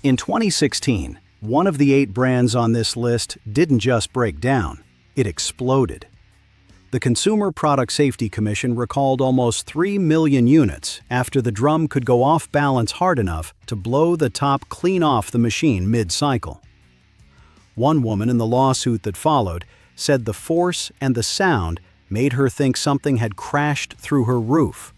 In 2016, one of the 8 brands on this list didn't just break down, it exploded. The Consumer Product Safety Commission recalled almost 3 million units after the drum could go off balance hard enough to blow the top clean off the machine mid-cycle. One woman in the lawsuit that followed said the force and the sound made her think something had crashed through her roof.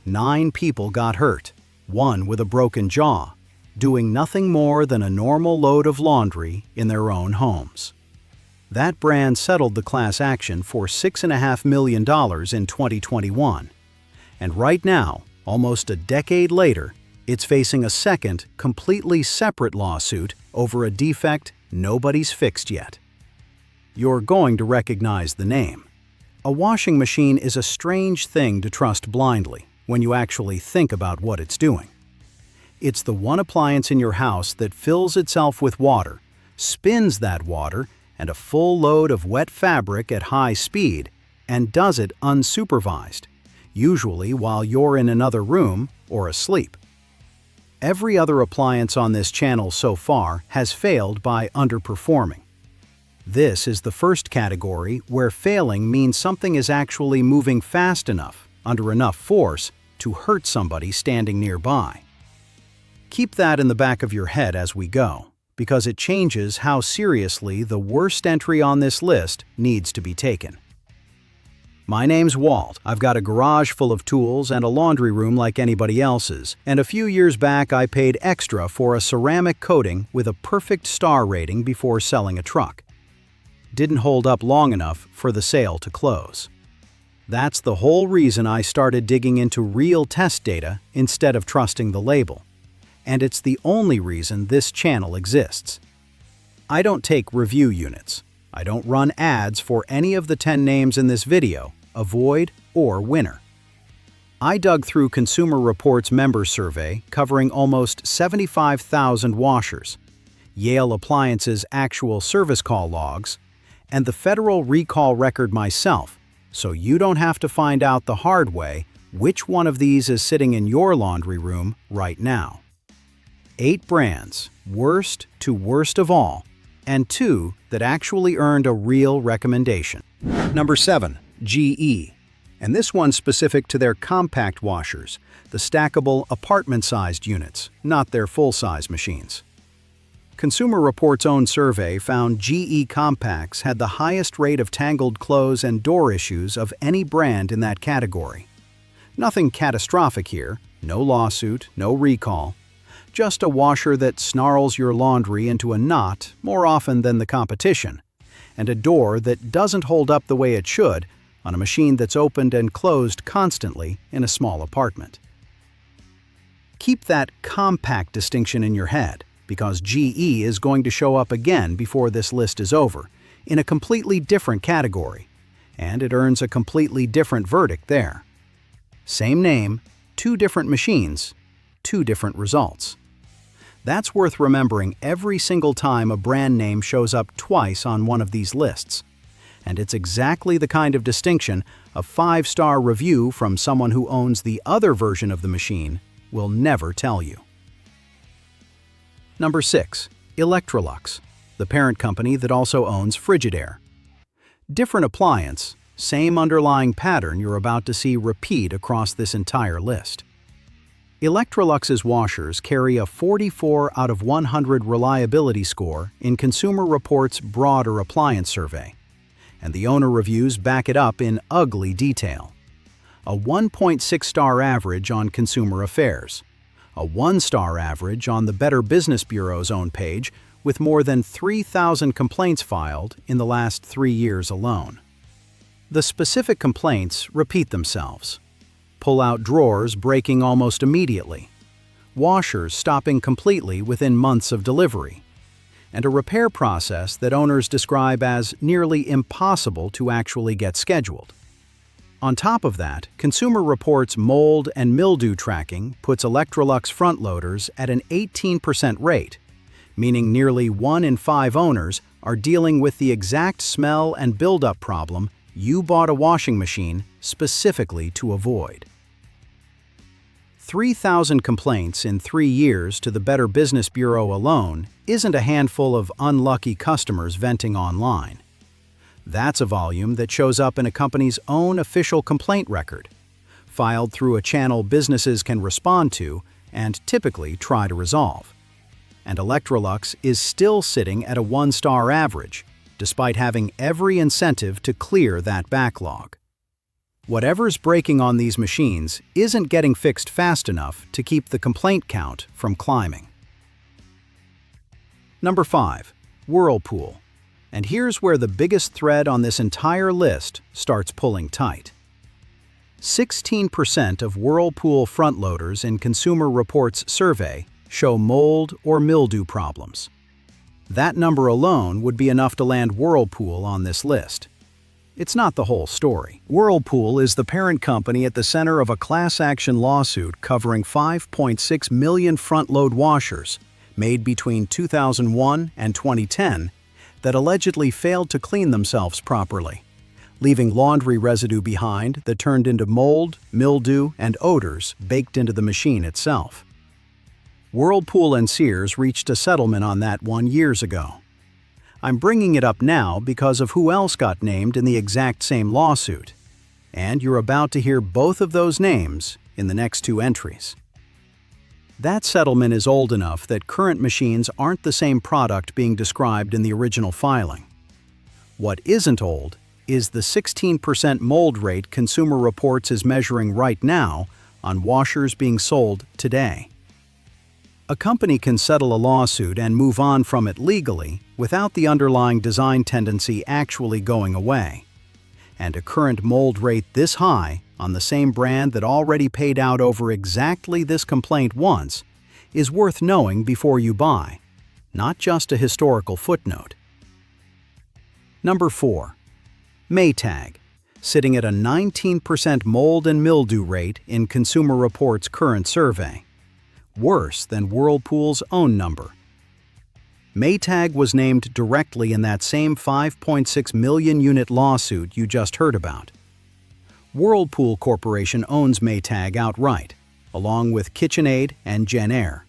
9 people got hurt, 1 with a broken jaw, doing nothing more than a normal load of laundry in their own homes. That brand settled the class action for $6.5 million in 2021. And right now, almost a decade later, it's facing a second, completely separate lawsuit over a defect nobody's fixed yet. You're going to recognize the name. A washing machine is a strange thing to trust blindly when you actually think about what it's doing. It's the one appliance in your house that fills itself with water, spins that water and a full load of wet fabric at high speed, and does it unsupervised, usually while you're in another room or asleep. Every other appliance on this channel so far has failed by underperforming. This is the first category where failing means something is actually moving fast enough, under enough force, to hurt somebody standing nearby. Keep that in the back of your head as we go, because it changes how seriously the worst entry on this list needs to be taken. My name's Walt. I've got a garage full of tools and a laundry room like anybody else's, and a few years back I paid extra for a ceramic coating with a perfect star rating before selling a truck. Didn't hold up long enough for the sale to close. That's the whole reason I started digging into real test data instead of trusting the label. And it's the only reason this channel exists. I don't take review units. I don't run ads for any of the 10 names in this video, avoid or winner. I dug through Consumer Reports member survey covering almost 75,000 washers, Yale Appliances actual service call logs, and the federal recall record myself, so you don't have to find out the hard way which one of these is sitting in your laundry room right now. 8 brands, worst to worst of all, and 2 that actually earned a real recommendation. Number 7, GE. And this one's specific to their compact washers, the stackable apartment-sized units, not their full-size machines. Consumer Reports' own survey found GE Compacts had the highest rate of tangled clothes and door issues of any brand in that category. Nothing catastrophic here, no lawsuit, no recall. Just a washer that snarls your laundry into a knot more often than the competition, and a door that doesn't hold up the way it should on a machine that's opened and closed constantly in a small apartment. Keep that compact distinction in your head, because GE is going to show up again before this list is over, in a completely different category, and it earns a completely different verdict there. Same name, 2 different machines, 2 different results. That's worth remembering every single time a brand name shows up twice on one of these lists. And it's exactly the kind of distinction a 5-star review from someone who owns the other version of the machine will never tell you. Number 6, Electrolux, the parent company that also owns Frigidaire. Different appliance, same underlying pattern you're about to see repeat across this entire list. Electrolux's washers carry a 44 out of 100 reliability score in Consumer Reports' broader appliance survey, and the owner reviews back it up in ugly detail. A 1.6-star average on Consumer Affairs, a 1-star average on the Better Business Bureau's own page with more than 3,000 complaints filed in the last 3 years alone. The specific complaints repeat themselves. Pull-out drawers breaking almost immediately, washers stopping completely within months of delivery, and a repair process that owners describe as nearly impossible to actually get scheduled. On top of that, Consumer Reports' mold and mildew tracking puts Electrolux front loaders at an 18% rate, meaning nearly 1 in 5 owners are dealing with the exact smell and buildup problem you bought a washing machine specifically to avoid. 3,000 complaints in 3 years to the Better Business Bureau alone isn't a handful of unlucky customers venting online. That's a volume that shows up in a company's own official complaint record, filed through a channel businesses can respond to and typically try to resolve. And Electrolux is still sitting at a 1-star average, despite having every incentive to clear that backlog. Whatever's breaking on these machines isn't getting fixed fast enough to keep the complaint count from climbing. Number 5. Whirlpool. And here's where the biggest thread on this entire list starts pulling tight. 16% of Whirlpool front loaders in Consumer Reports survey show mold or mildew problems. That number alone would be enough to land Whirlpool on this list. It's not the whole story. Whirlpool is the parent company at the center of a class action lawsuit covering 5.6 million front-load washers made between 2001 and 2010 that allegedly failed to clean themselves properly, leaving laundry residue behind that turned into mold, mildew, and odors baked into the machine itself. Whirlpool and Sears reached a settlement on that one years ago. I'm bringing it up now because of who else got named in the exact same lawsuit, and you're about to hear both of those names in the next 2 entries. That settlement is old enough that current machines aren't the same product being described in the original filing. What isn't old is the 16% mold rate Consumer Reports is measuring right now on washers being sold today. A company can settle a lawsuit and move on from it legally without the underlying design tendency actually going away. And a current mold rate this high on the same brand that already paid out over exactly this complaint once is worth knowing before you buy, not just a historical footnote. Number 4. Maytag, sitting at a 19% mold and mildew rate in Consumer Reports' current survey. Worse than Whirlpool's own number. Maytag was named directly in that same 5.6 million unit lawsuit you just heard about. Whirlpool Corporation owns Maytag outright, along with KitchenAid and Kenmore.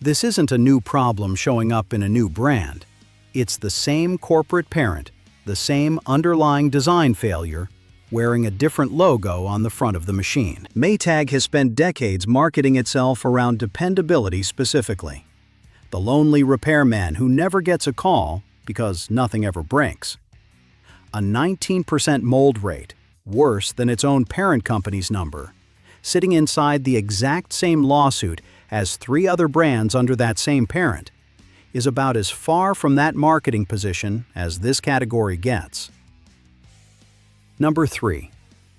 This isn't a new problem showing up in a new brand. It's the same corporate parent, the same underlying design failure, wearing a different logo on the front of the machine. Maytag has spent decades marketing itself around dependability specifically. The lonely repairman who never gets a call because nothing ever breaks. A 19% mold rate, worse than its own parent company's number, sitting inside the exact same lawsuit as 3 other brands under that same parent, is about as far from that marketing position as this category gets. Number 3.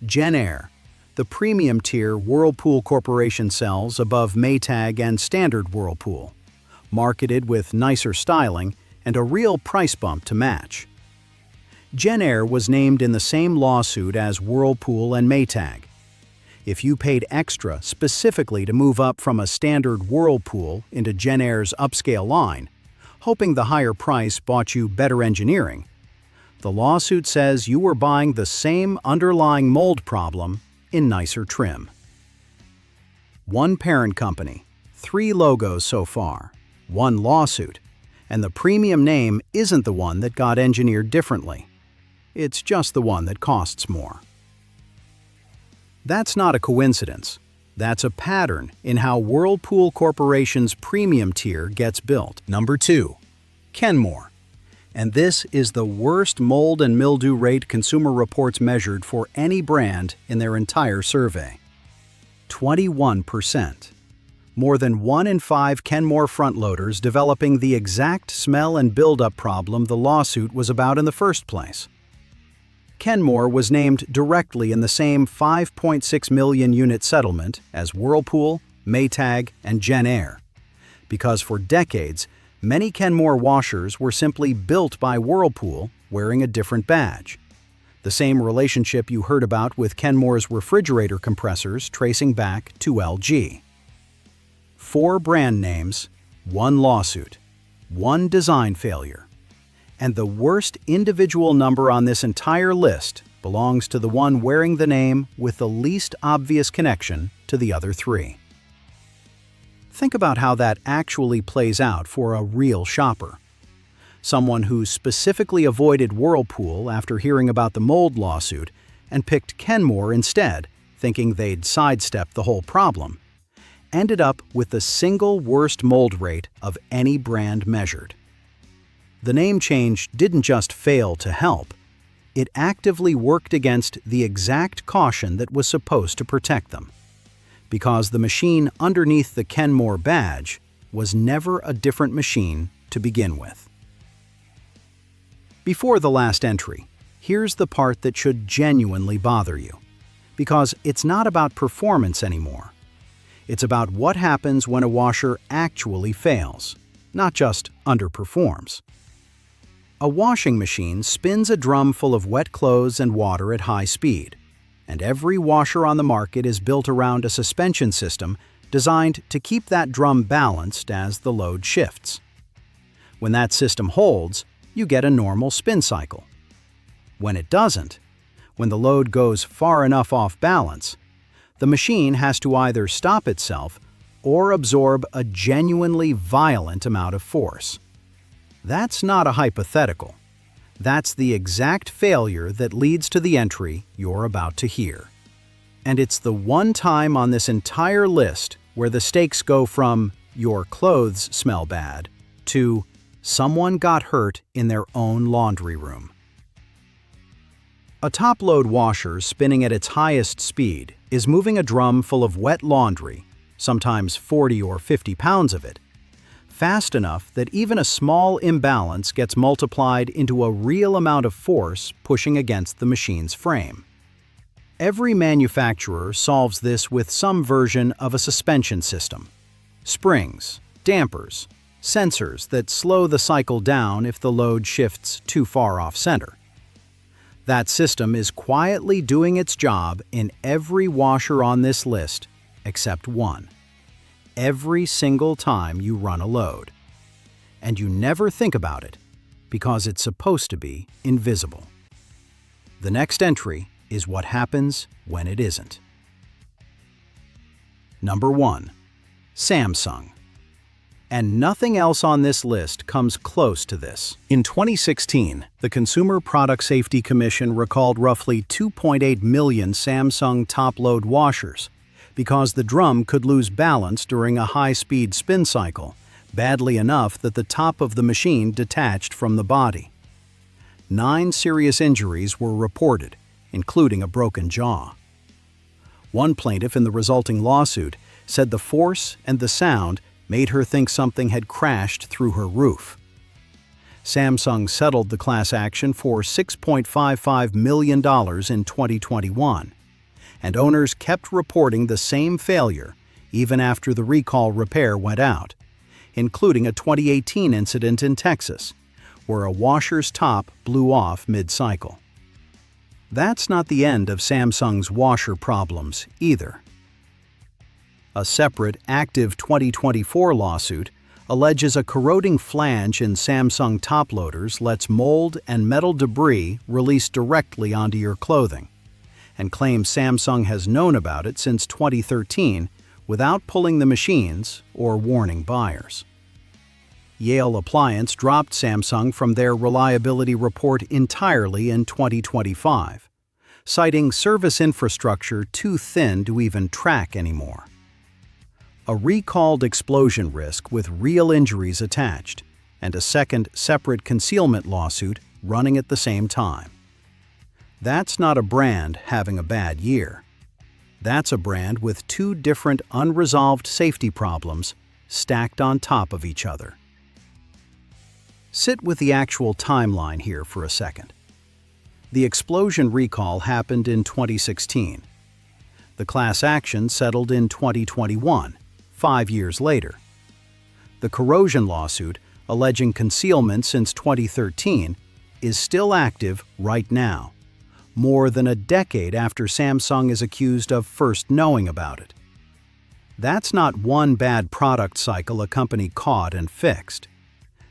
Kenmore, the premium tier Whirlpool Corporation sells above Maytag and standard Whirlpool, marketed with nicer styling and a real price bump to match. Kenmore was named in the same lawsuit as Whirlpool and Maytag. If you paid extra specifically to move up from a standard Whirlpool into Kenmore's upscale line, hoping the higher price bought you better engineering, the lawsuit says you were buying the same underlying mold problem in nicer trim. 1 parent company, 3 logos so far, 1 lawsuit, and the premium name isn't the one that got engineered differently. It's just the one that costs more. That's not a coincidence. That's a pattern in how Whirlpool Corporation's premium tier gets built. Number 2. Kenmore. And this is the worst mold and mildew rate Consumer Reports measured for any brand in their entire survey. 21%. More than 1 in 5 Kenmore front loaders developing the exact smell and buildup problem the lawsuit was about in the first place. Kenmore was named directly in the same 5.6 million unit settlement as Whirlpool, Maytag, and Kenmore, because for decades, many Kenmore washers were simply built by Whirlpool wearing a different badge. The same relationship you heard about with Kenmore's refrigerator compressors tracing back to LG. 4 brand names, 1 lawsuit, 1 design failure. And the worst individual number on this entire list belongs to the one wearing the name with the least obvious connection to the other three. Think about how that actually plays out for a real shopper. Someone who specifically avoided Whirlpool after hearing about the mold lawsuit and picked Kenmore instead, thinking they'd sidestep the whole problem, ended up with the single worst mold rate of any brand measured. The name change didn't just fail to help, it actively worked against the exact caution that was supposed to protect them, because the machine underneath the Kenmore badge was never a different machine to begin with. Before the last entry, here's the part that should genuinely bother you, because it's not about performance anymore. It's about what happens when a washer actually fails, not just underperforms. A washing machine spins a drum full of wet clothes and water at high speed, and every washer on the market is built around a suspension system designed to keep that drum balanced as the load shifts. When that system holds, you get a normal spin cycle. When it doesn't, when the load goes far enough off balance, the machine has to either stop itself or absorb a genuinely violent amount of force. That's not a hypothetical. That's the exact failure that leads to the entry you're about to hear. And it's the one time on this entire list where the stakes go from "your clothes smell bad" to "someone got hurt in their own laundry room." A top-load washer spinning at its highest speed is moving a drum full of wet laundry, sometimes 40 or 50 pounds of it, fast enough that even a small imbalance gets multiplied into a real amount of force pushing against the machine's frame. Every manufacturer solves this with some version of a suspension system. Springs, dampers, sensors that slow the cycle down if the load shifts too far off-center. That system is quietly doing its job in every washer on this list, except one. Every single time you run a load. And you never think about it, because it's supposed to be invisible. The next entry is what happens when it isn't. Number 1. Samsung. And nothing else on this list comes close to this. In 2016, the Consumer Product Safety Commission recalled roughly 2.8 million Samsung top-load washers because the drum could lose balance during a high-speed spin cycle, badly enough that the top of the machine detached from the body. 9 serious injuries were reported, including a broken jaw. One plaintiff in the resulting lawsuit said the force and the sound made her think something had crashed through her roof. Samsung settled the class action for $6.55 million in 2021, and owners kept reporting the same failure even after the recall repair went out, including a 2018 incident in Texas, where a washer's top blew off mid-cycle. That's not the end of Samsung's washer problems either. A separate, active 2024 lawsuit alleges a corroding flange in Samsung top loaders lets mold and metal debris release directly onto your clothing, and claims Samsung has known about it since 2013 without pulling the machines or warning buyers. Yale Appliance dropped Samsung from their reliability report entirely in 2025, citing service infrastructure too thin to even track anymore. A recalled explosion risk with real injuries attached, and a second separate concealment lawsuit running at the same time. That's not a brand having a bad year. That's a brand with 2 different unresolved safety problems stacked on top of each other. Sit with the actual timeline here for a second. The explosion recall happened in 2016. The class action settled in 2021, 5 years later. The corrosion lawsuit, alleging concealment since 2013, is still active right now, more than a decade after Samsung is accused of first knowing about it. That's not one bad product cycle a company caught and fixed.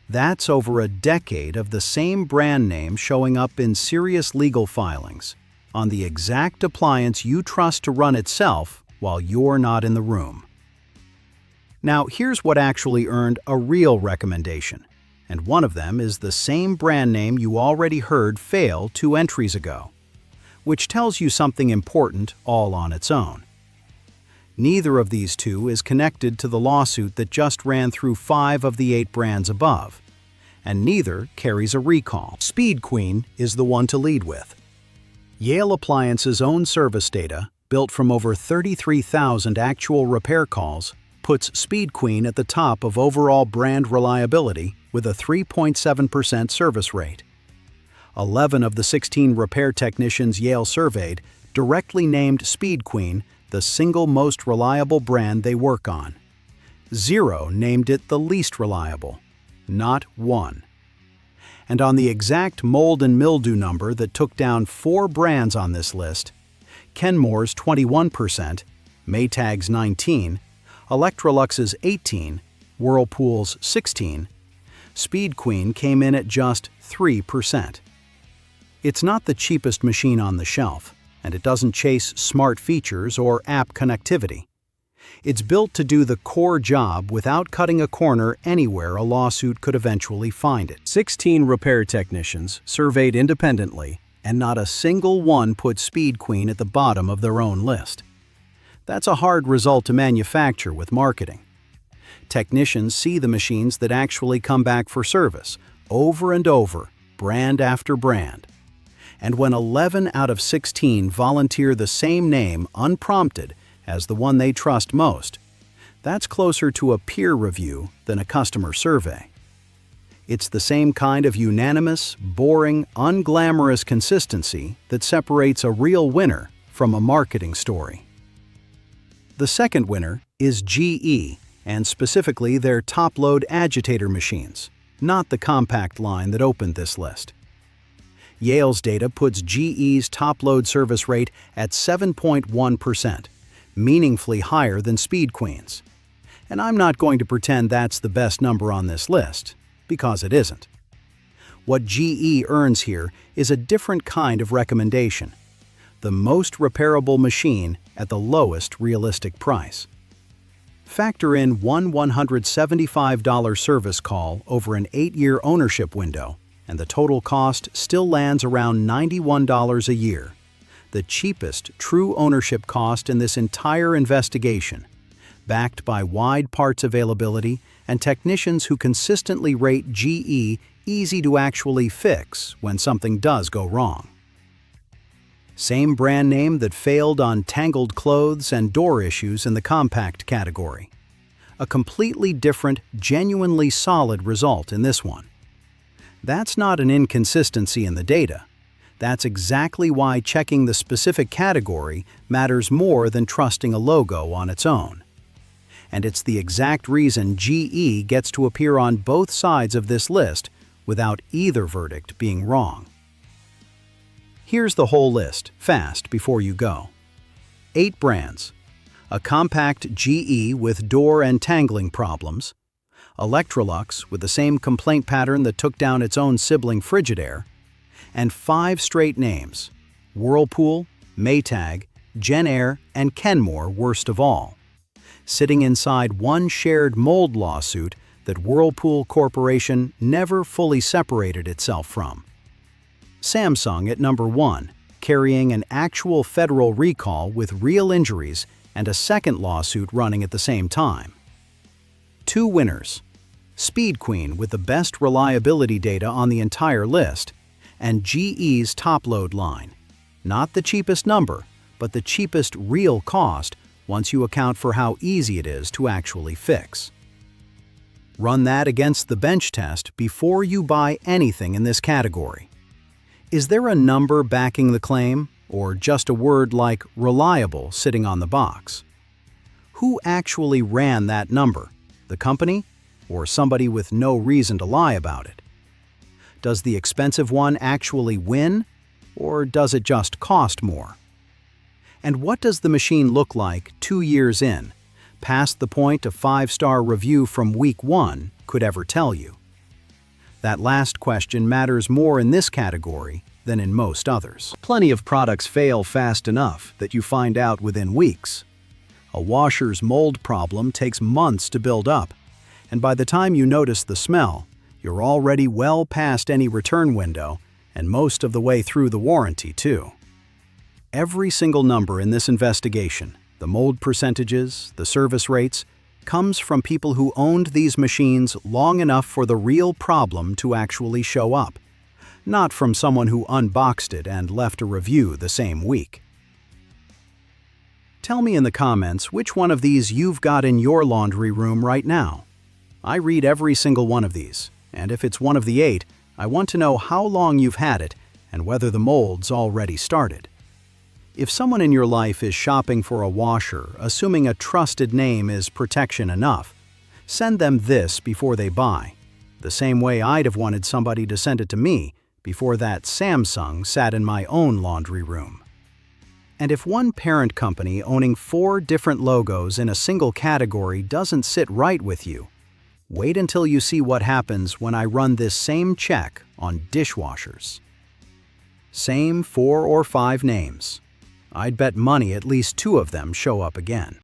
That's over a decade of the same brand name showing up in serious legal filings on the exact appliance you trust to run itself while you're not in the room. Now, here's what actually earned a real recommendation, and one of them is the same brand name you already heard fail 2 entries ago, which tells you something important all on its own. Neither of these two is connected to the lawsuit that just ran through 5 of the 8 brands above, and neither carries a recall. Speed Queen is the one to lead with. Yale Appliance's own service data, built from over 33,000 actual repair calls, puts Speed Queen at the top of overall brand reliability with a 3.7% service rate. 11 of the 16 repair technicians Yale surveyed directly named Speed Queen the single most reliable brand they work on. 0 named it the least reliable, not 1. And on the exact mold and mildew number that took down 4 brands on this list, Kenmore's 21%, Maytag's 19%, Electrolux's 18%, Whirlpool's 16%, Speed Queen came in at just 3%. It's not the cheapest machine on the shelf, and it doesn't chase smart features or app connectivity. It's built to do the core job without cutting a corner anywhere a lawsuit could eventually find it. 16 repair technicians surveyed independently, and not a single one put Speed Queen at the bottom of their own list. That's a hard result to manufacture with marketing. Technicians see the machines that actually come back for service, over and over, brand after brand. And when 11 out of 16 volunteer the same name unprompted as the one they trust most, that's closer to a peer review than a customer survey. It's the same kind of unanimous, boring, unglamorous consistency that separates a real winner from a marketing story. The second winner is GE, and specifically their top-load agitator machines, not the compact line that opened this list. Yale's data puts GE's top-load service rate at 7.1%, meaningfully higher than Speed Queen's. And I'm not going to pretend that's the best number on this list, because it isn't. What GE earns here is a different kind of recommendation: the most repairable machine at the lowest realistic price. Factor in one $175 service call over an 8-year ownership window, and the total cost still lands around $91 a year, the cheapest true ownership cost in this entire investigation, backed by wide parts availability and technicians who consistently rate GE easy to actually fix when something does go wrong. Same brand name that failed on tangled clothes and door issues in the compact category. A completely different, genuinely solid result in this one. That's not an inconsistency in the data. That's exactly why checking the specific category matters more than trusting a logo on its own. And it's the exact reason GE gets to appear on both sides of this list without either verdict being wrong. Here's the whole list, fast before you go. 8 brands. A compact GE with door and tangling problems. Electrolux with the same complaint pattern that took down its own sibling Frigidaire. And 5 straight names: Whirlpool, Maytag, Genair, and Kenmore worst of all, sitting inside one shared mold lawsuit that Whirlpool Corporation never fully separated itself from. Samsung at number 1, carrying an actual federal recall with real injuries and a second lawsuit running at the same time. 2 winners: Speed Queen with the best reliability data on the entire list, and GE's top-load line. Not the cheapest number, but the cheapest real cost once you account for how easy it is to actually fix. Run that against the bench test before you buy anything in this category. Is there a number backing the claim, or just a word like reliable sitting on the box? Who actually ran that number? The company, or somebody with no reason to lie about it? Does the expensive one actually win, or does it just cost more? And what does the machine look like 2 years in, past the point a 5-star review from week 1 could ever tell you? That last question matters more in this category than in most others. Plenty of products fail fast enough that you find out within weeks. A washer's mold problem takes months to build up, and by the time you notice the smell, you're already well past any return window and most of the way through the warranty, too. Every single number in this investigation, the mold percentages, the service rates, comes from people who owned these machines long enough for the real problem to actually show up, not from someone who unboxed it and left a review the same week. Tell me in the comments which one of these you've got in your laundry room right now. I read every single one of these, and if it's one of the 8, I want to know how long you've had it and whether the mold's already started. If someone in your life is shopping for a washer, assuming a trusted name is protection enough, send them this before they buy, the same way I'd have wanted somebody to send it to me before that Samsung sat in my own laundry room. And if one parent company owning 4 different logos in a single category doesn't sit right with you, wait until you see what happens when I run this same check on dishwashers. Same 4 or 5 names. I'd bet money at least 2 of them show up again.